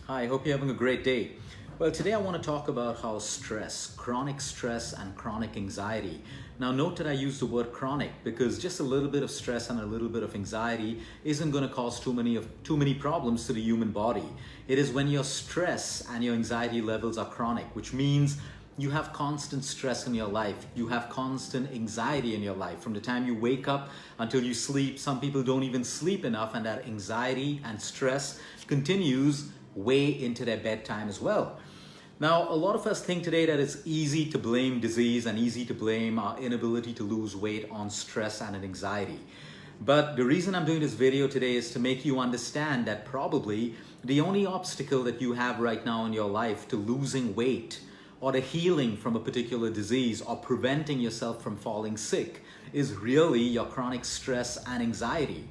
Hi, hope you're having a great day. Well, today I want to talk about how chronic stress and chronic anxiety. Now note that I use the word chronic because just a little bit of stress and a little bit of anxiety isn't going to cause too many problems to the human body. It is when your stress and your anxiety levels are chronic, which means you have constant stress in your life. You have constant anxiety in your life. From the time you wake up until you sleep, some people don't even sleep enough, and that anxiety and stress continues way into their bedtime as well. Now, a lot of us think today that it's easy to blame disease and easy to blame our inability to lose weight on stress and anxiety. But the reason I'm doing this video today is to make you understand that probably the only obstacle that you have right now in your life to losing weight or the healing from a particular disease or preventing yourself from falling sick is really your chronic stress and anxiety.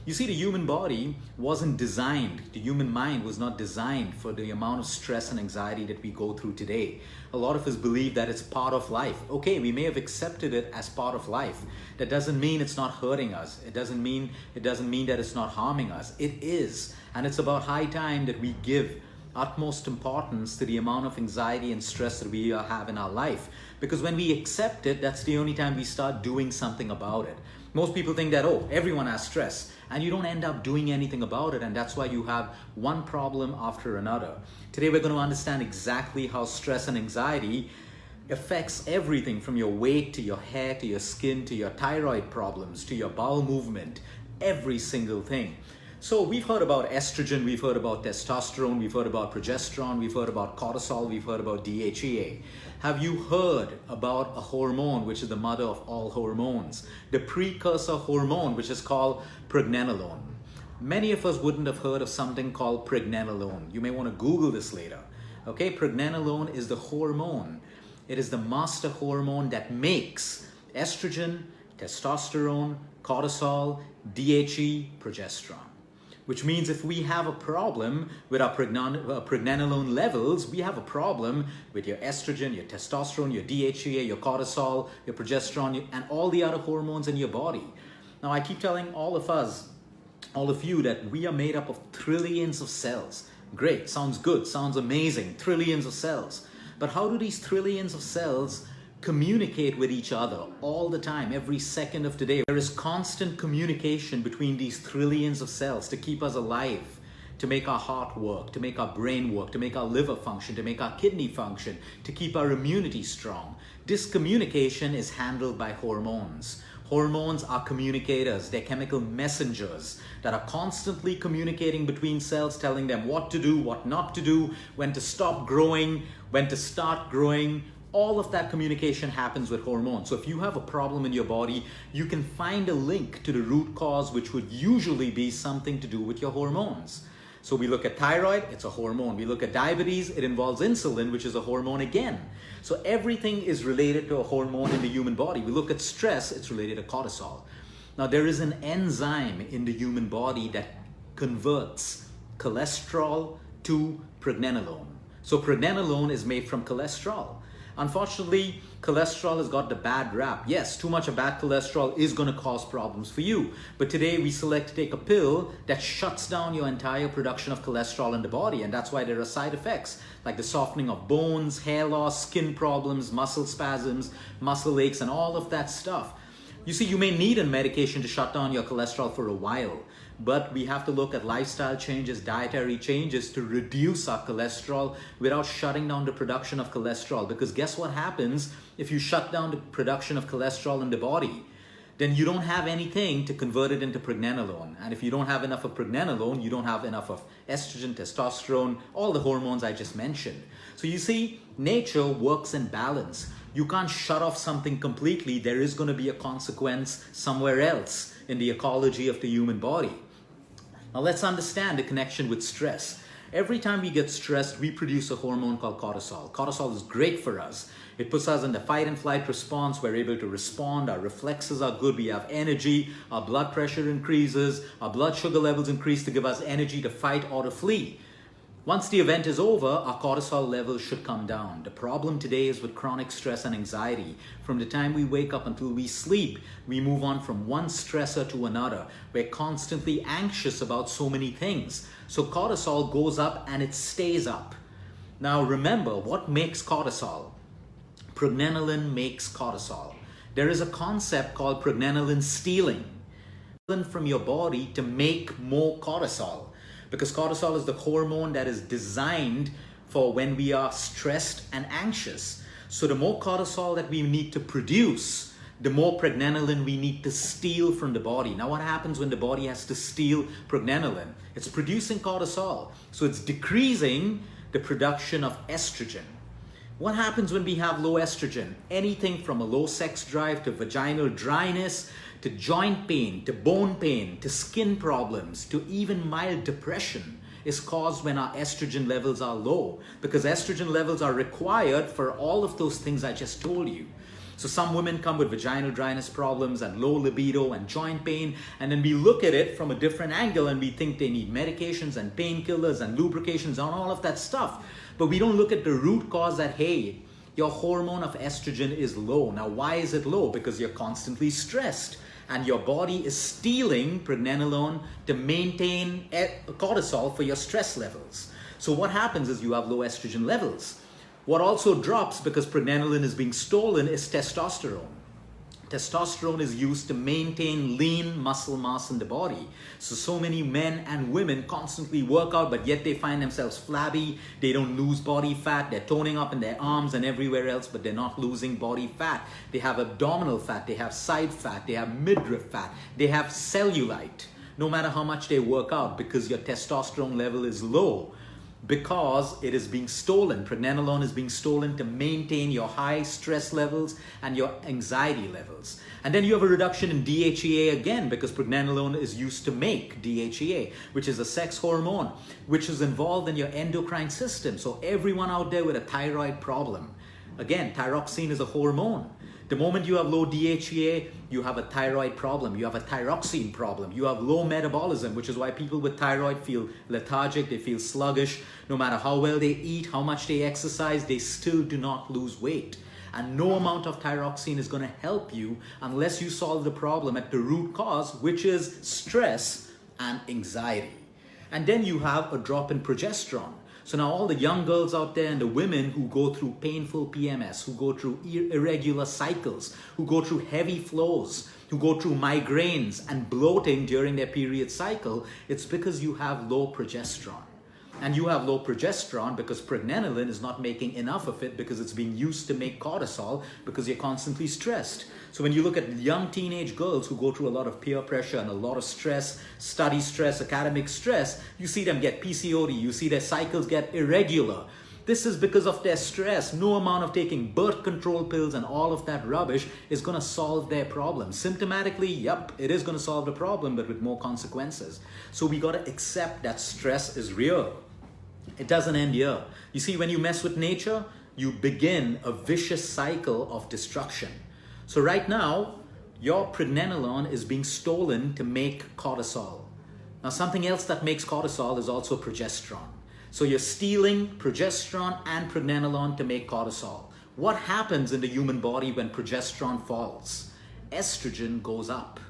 You see, the human body wasn't designed, the human mind was not designed for the amount of stress and anxiety that we go through today. A lot of us believe that it's part of life. Okay, we may have accepted it as part of life. That doesn't mean it's not hurting us. It doesn't mean that it's not harming us. It is. And it's about high time that we give utmost importance to the amount of anxiety and stress that we have in our life. Because when we accept it, that's the only time we start doing something about it. Most people think that, oh, everyone has stress, and you don't end up doing anything about it, and that's why you have one problem after another. Today we're going to understand exactly how stress and anxiety affects everything from your weight to your hair to your skin to your thyroid problems to your bowel movement, every single thing. So we've heard about estrogen, we've heard about testosterone, we've heard about progesterone, we've heard about cortisol, we've heard about DHEA. Have you heard about a hormone which is the mother of all hormones? The precursor hormone which is called Pregnenolone. Many of us wouldn't have heard of something called Pregnenolone. You may want to Google this later. Okay, Pregnenolone is the hormone. It is the master hormone that makes estrogen, testosterone, cortisol, DHEA, progesterone. Which means if we have a problem with our pregnenolone levels, we have a problem with your estrogen, your testosterone, your DHEA, your cortisol, your progesterone, and all the other hormones in your body. Now, I keep telling all of you that we are made up of trillions of cells. Great, sounds good, sounds amazing, trillions of cells. But how do these trillions of cells communicate with each other all the time, every second of the day? There is constant communication between these trillions of cells to keep us alive, to make our heart work, to make our brain work, to make our liver function, to make our kidney function, to keep our immunity strong. This communication is handled by hormones. Hormones are communicators, they're chemical messengers that are constantly communicating between cells, telling them what to do, what not to do, when to stop growing, when to start growing. All of that communication happens with hormones. So if you have a problem in your body, you can find a link to the root cause, which would usually be something to do with your hormones. So we look at thyroid, it's a hormone. We look at diabetes, it involves insulin, which is a hormone again. So everything is related to a hormone in the human body. We look at stress, it's related to cortisol. Now there is an enzyme in the human body that converts cholesterol to pregnenolone. So pregnenolone is made from cholesterol. Unfortunately, cholesterol has got the bad rap. Yes, too much of bad cholesterol is going to cause problems for you. But today we select to take a pill that shuts down your entire production of cholesterol in the body. And that's why there are side effects like the softening of bones, hair loss, skin problems, muscle spasms, muscle aches, and all of that stuff. You see, you may need a medication to shut down your cholesterol for a while, but we have to look at lifestyle changes, dietary changes to reduce our cholesterol without shutting down the production of cholesterol. Because guess what happens if you shut down the production of cholesterol in the body? Then you don't have anything to convert it into pregnenolone. And if you don't have enough of pregnenolone, you don't have enough of estrogen, testosterone, all the hormones I just mentioned. So you see, nature works in balance. You can't shut off something completely. There is going to be a consequence somewhere else in the ecology of the human body. Now let's understand the connection with stress. Every time we get stressed, we produce a hormone called cortisol. Cortisol is great for us. It puts us in the fight and flight response. We're able to respond. Our reflexes are good. We have energy. Our blood pressure increases. Our blood sugar levels increase to give us energy to fight or to flee. Once the event is over, our cortisol levels should come down. The problem today is with chronic stress and anxiety. From the time we wake up until we sleep, we move on from one stressor to another. We're constantly anxious about so many things. So cortisol goes up and it stays up. Now remember, what makes cortisol? Pregnenolone makes cortisol. There is a concept called pregnenolone stealing from your body to make more cortisol, because cortisol is the hormone that is designed for when we are stressed and anxious. So the more cortisol that we need to produce, the more pregnenolone we need to steal from the body. Now what happens when the body has to steal pregnenolone? It's producing cortisol, so it's decreasing the production of estrogen. What happens when we have low estrogen? Anything from a low sex drive to vaginal dryness, to joint pain, to bone pain, to skin problems, to even mild depression is caused when our estrogen levels are low, because estrogen levels are required for all of those things I just told you. So some women come with vaginal dryness problems and low libido and joint pain, and then we look at it from a different angle and we think they need medications and painkillers and lubrications and all of that stuff. But we don't look at the root cause that, hey, your hormone of estrogen is low. Now, why is it low? Because you're constantly stressed and your body is stealing pregnenolone to maintain cortisol for your stress levels. So what happens is you have low estrogen levels. What also drops because pregnenolone is being stolen is testosterone. Testosterone is used to maintain lean muscle mass in the body. So many men and women constantly work out, but yet they find themselves flabby. They don't lose body fat. They're toning up in their arms and everywhere else, but they're not losing body fat. They have abdominal fat. They have side fat. They have midriff fat. They have cellulite, no matter how much they work out, because your testosterone level is low. Because it is being stolen. Pregnenolone is being stolen to maintain your high stress levels and your anxiety levels. And then you have a reduction in DHEA again, because pregnenolone is used to make DHEA, which is a sex hormone, which is involved in your endocrine system. So everyone out there with a thyroid problem, again, thyroxine is a hormone. The moment you have low DHEA, you have a thyroid problem, you have a thyroxine problem, you have low metabolism, which is why people with thyroid feel lethargic, they feel sluggish. No matter how well they eat, how much they exercise, they still do not lose weight. And no amount of thyroxine is going to help you unless you solve the problem at the root cause, which is stress and anxiety. And then you have a drop in progesterone. So now all the young girls out there and the women who go through painful PMS, who go through irregular cycles, who go through heavy flows, who go through migraines and bloating during their period cycle, it's because you have low progesterone. And you have low progesterone because pregnenolone is not making enough of it, because it's being used to make cortisol, because you're constantly stressed. So when you look at young teenage girls who go through a lot of peer pressure and a lot of stress, study stress, academic stress, you see them get PCOD, you see their cycles get irregular. This is because of their stress. No amount of taking birth control pills and all of that rubbish is going to solve their problem. Symptomatically, yep, it is going to solve the problem, but with more consequences. So we got to accept that stress is real. It doesn't end here. You see, when you mess with nature, you begin a vicious cycle of destruction. So right now, your pregnenolone is being stolen to make cortisol. Now, something else that makes cortisol is also progesterone. So you're stealing progesterone and pregnenolone to make cortisol. What happens in the human body when progesterone falls? Estrogen goes up.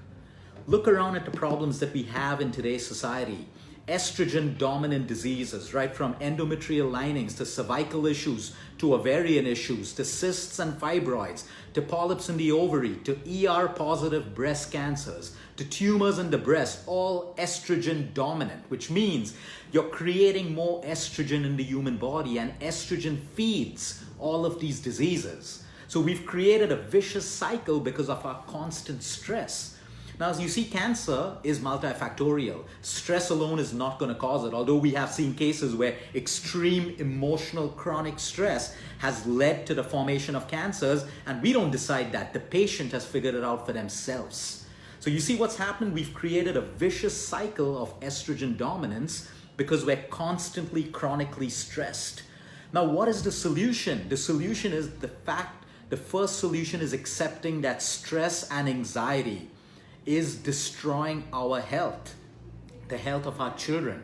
Look around at the problems that we have in today's society. Estrogen dominant diseases, right from endometrial linings to cervical issues to ovarian issues to cysts and fibroids to polyps in the ovary to ER positive breast cancers to tumors in the breast, all estrogen dominant, which means you're creating more estrogen in the human body, and estrogen feeds all of these diseases. So we've created a vicious cycle because of our constant stress. Now, as you see, cancer is multifactorial. Stress alone is not going to cause it, although we have seen cases where extreme emotional chronic stress has led to the formation of cancers, and we don't decide that. The patient has figured it out for themselves. So you see what's happened? We've created a vicious cycle of estrogen dominance because we're constantly chronically stressed. Now, what is the solution? The solution is the first solution is accepting that stress and anxiety is destroying our health, the health of our children,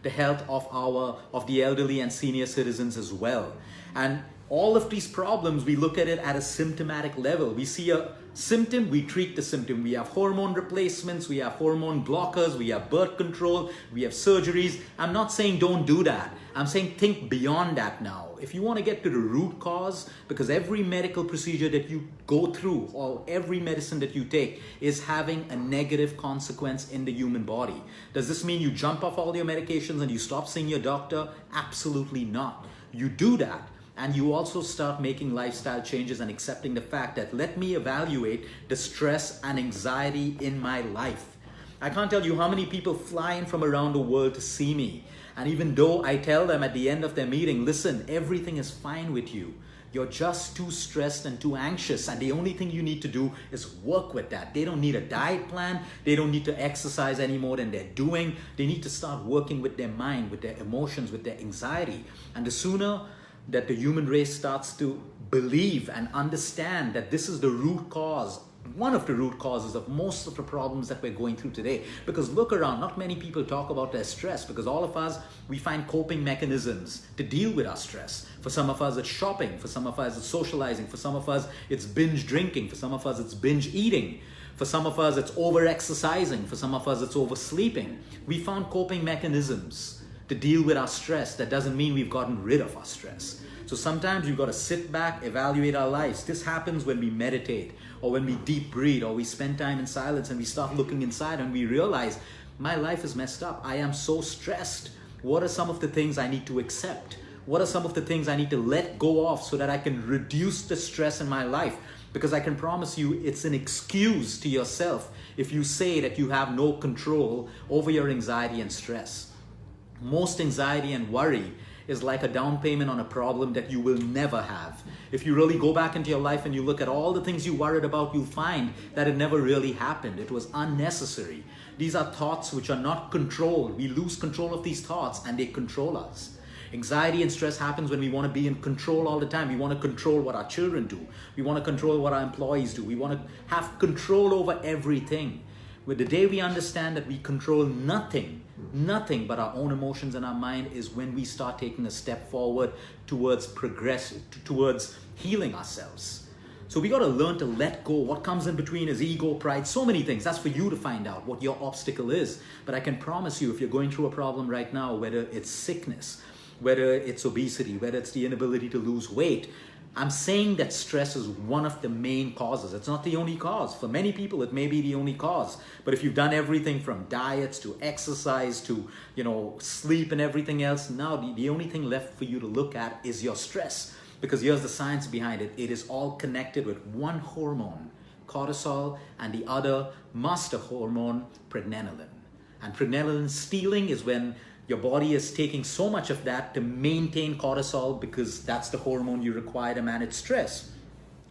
the health of the elderly and senior citizens as well. And all of these problems, we look at it at a symptomatic level. We see a symptom, we treat the symptom. We have hormone replacements, we have hormone blockers, we have birth control, we have surgeries. I'm not saying don't do that. I'm saying think beyond that now. If you want to get to the root cause, because every medical procedure that you go through or every medicine that you take is having a negative consequence in the human body. Does this mean you jump off all your medications and you stop seeing your doctor? Absolutely not. You do that. And you also start making lifestyle changes and accepting the fact that let me evaluate the stress and anxiety in my life. I can't tell you how many people fly in from around the world to see me. And even though I tell them at the end of their meeting, listen, everything is fine with you. You're just too stressed and too anxious. And the only thing you need to do is work with that. They don't need a diet plan. They don't need to exercise any more than they're doing. They need to start working with their mind, with their emotions, with their anxiety. And the sooner that the human race starts to believe and understand that this is the root cause, one of the root causes of most of the problems that we're going through today. Because look around, not many people talk about their stress, because all of us, we find coping mechanisms to deal with our stress. For some of us, it's shopping. For some of us, it's socializing. For some of us, it's binge drinking. For some of us, it's binge eating. For some of us, it's over-exercising. For some of us, it's oversleeping. We found coping mechanisms to deal with our stress. That doesn't mean we've gotten rid of our stress. So sometimes we've got to sit back, evaluate our lives. This happens when we meditate or when we deep breathe or we spend time in silence and we start looking inside and we realize my life is messed up. I am so stressed. What are some of the things I need to accept? What are some of the things I need to let go of so that I can reduce the stress in my life? Because I can promise you it's an excuse to yourself if you say that you have no control over your anxiety and stress. Most anxiety and worry is like a down payment on a problem that you will never have. If you really go back into your life and you look at all the things you worried about, you'll find that it never really happened. It was unnecessary. These are thoughts which are not controlled. We lose control of these thoughts and they control us. Anxiety and stress happens when we want to be in control all the time. We want to control what our children do. We want to control what our employees do. We want to have control over everything. With the day we understand that we control nothing but our own emotions and our mind is when we start taking a step forward towards towards healing ourselves. So we got to learn to let go. What comes in between is ego, pride, so many things. That's for you to find out what your obstacle is. But I can promise you, if you're going through a problem right now, whether it's sickness, whether it's obesity, whether it's the inability to lose weight, I'm saying that stress is one of the main causes. It's not the only cause. For many people, it may be the only cause. But if you've done everything from diets to exercise to, sleep and everything else, now the only thing left for you to look at is your stress. Because here's the science behind it. It is all connected with one hormone, cortisol, and the other master hormone, pregnenolone. And pregnenolone stealing is when your body is taking so much of that to maintain cortisol, because that's the hormone you require to manage stress.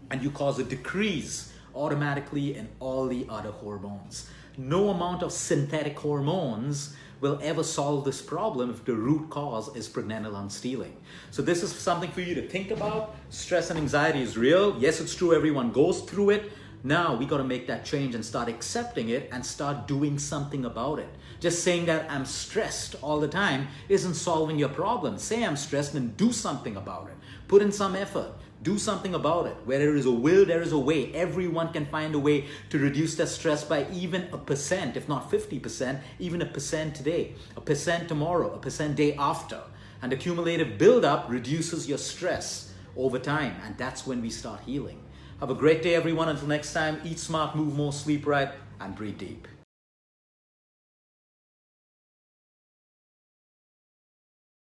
And you cause a decrease automatically in all the other hormones. No amount of synthetic hormones will ever solve this problem if the root cause is pregnenolone stealing. So this is something for you to think about. Stress and anxiety is real. Yes, it's true, everyone goes through it. Now we got to make that change and start accepting it and start doing something about it. Just saying that I'm stressed all the time isn't solving your problem. Say I'm stressed and do something about it. Put in some effort. Do something about it. Where there is a will, there is a way. Everyone can find a way to reduce their stress by even 1%, if not 50%, even 1% today, 1% tomorrow, 1% day after. And the cumulative buildup reduces your stress over time. And that's when we start healing. Have a great day, everyone. Until next time, eat smart, move more, sleep right, and breathe deep.